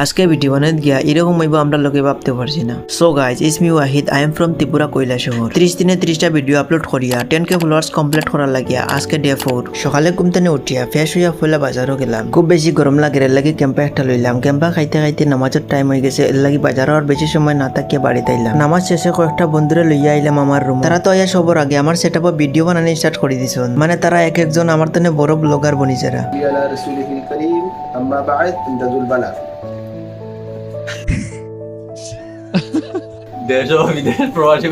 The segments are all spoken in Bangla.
আজকে ভিডিও বানাতে গিয়া এরকম হইব আমরা লোকে ভাবতে পারছি না। So guys, it's me Wahid, I am from Tripura Kailashahar. 30 দিনে 30টা ভিডিও আপলোড করিয়া 10K ফলোয়ার্স কমপ্লিট করার লাগিয়া আজকে ডে 4। সকালে ঘুম থেকে উঠিয়া ফ্রেশ হইয়া ফয়লা বাজারও গেলাম। খুব বেশি গরম লাগে, এর লাগি ক্যাম্পা একটা লইলাম। ক্যাম্পা খাইতে খাইতে নামাজের টাইম হয়ে গেছে, এর লাগি বাজারও আর বেশি সময় না থাকিয়া বাড়িতে আইলাম। নামাজ শেষে কয়েকটা বন্ধুরে লইয়া আইলাম আমার রুম। তারা তো আয়া সবর আগে আমার সেটআপে ভিডিও বানানো স্টার্ট করে দিছেন। মানে তারা এক একজন আমার তনে বড় ব্লগার বনিছেরা। দেশ ও বিদেশ প্রবাসী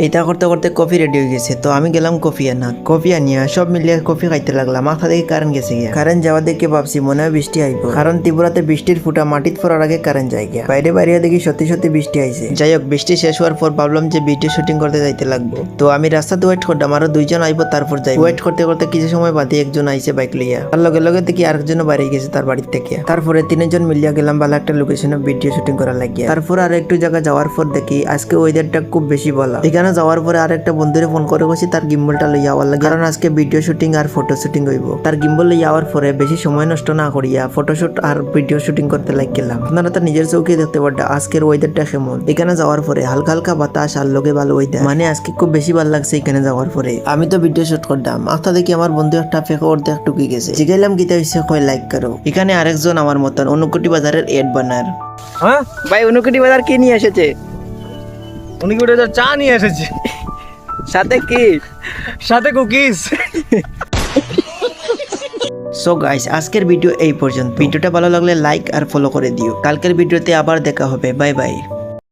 এটা করতে করতে কফি রেডি হয়ে গেছে, তো আমি গেলাম কফি আনিয়া সব মিলিয়ে কফি খাইতে লাগলাম। মাথা দেখে কারেন্ট গেছে গিয়া। কারেন্ট যাওয়া দেখে ভাবছি মনে হয় বৃষ্টি আইব, কারণ ত্রিপুরাতে বৃষ্টির ফুটা মাটিত পড়ার আগে কারেন্ট যায় গিয়া। বাইরে দেখি সত্যি সত্যি বৃষ্টি আইছে। যাই হোক, বৃষ্টি শেষ হওয়ার পর ভাবলাম যে ভিডিও শুটিং করতে যাইতে লাগবো। তো আমি রাস্তাতে ওয়েট করলাম, আরো দুইজন আইব তারপর যাই। ওয়েট করতে করতে কিছু সময় বাদে একজন আইছে বাইক লইয়া। তার লগে লগে দেখি আরেকজনও বাইরে গেছে তার বাড়ির থেকে। তারপরে তিনজন মিলিয়া গেলাম ভালো একটা লোকেশনে ভিডিও শুটিং করার লাগিয়া। তারপর আর একটু জায়গা যাওয়ার পর দেখি আজকে ওয়েদারটা খুব বেশি ভালো। এখানে যাওয়ার পরে আর একটা বন্ধুরে ফোন করে বসি তার গিম্বলটা লইয়া আওয়ার লাগে, কারণ আজকে ভিডিও শুটিং আর ফটো শুটিং হইব। তার গিম্বল লইয়া আওয়ার পরে বেশি সময় নষ্ট না করিয়া ফটোশুট আর ভিডিও শুটিং করতে লাগলাম। আপনারা তো নিজের চোখে দেখতে পারবেন আজকের ওয়েদারটা কেমন। এখানে যাওয়ার পরে হালকা হালকা বাতাস আর লগে ভালো ওয়েদার, মানে আজকে খুব বেশি ভালো লাগছে এখানে যাওয়ার পরে। আমি তো ভিডিও শুট করলাম, আস্তা দেখি আমার বন্ধু একটা ফেক অর্ধেক টুকি গেছে। জিগাইলাম গীতা হইছে কয় লাইক করো। এখানে আরেকজন আমার মতন অনুকুটি বাজারের এড বানার। হ্যাঁ ভাই, অনুকুটি বাজার কি নিয়ে এসেছে? উনি কি ওটা চা নিয়ে এসেছে, সাথে কি? সাথে কুকিজ। সো গাইস, আজকের ভিডিও এই পর্যন্ত। ভিডিওটা ভালো লাগলে লাইক আর ফলো করে দিও। কালকের ভিডিওতে আবার দেখা হবে। Bye bye.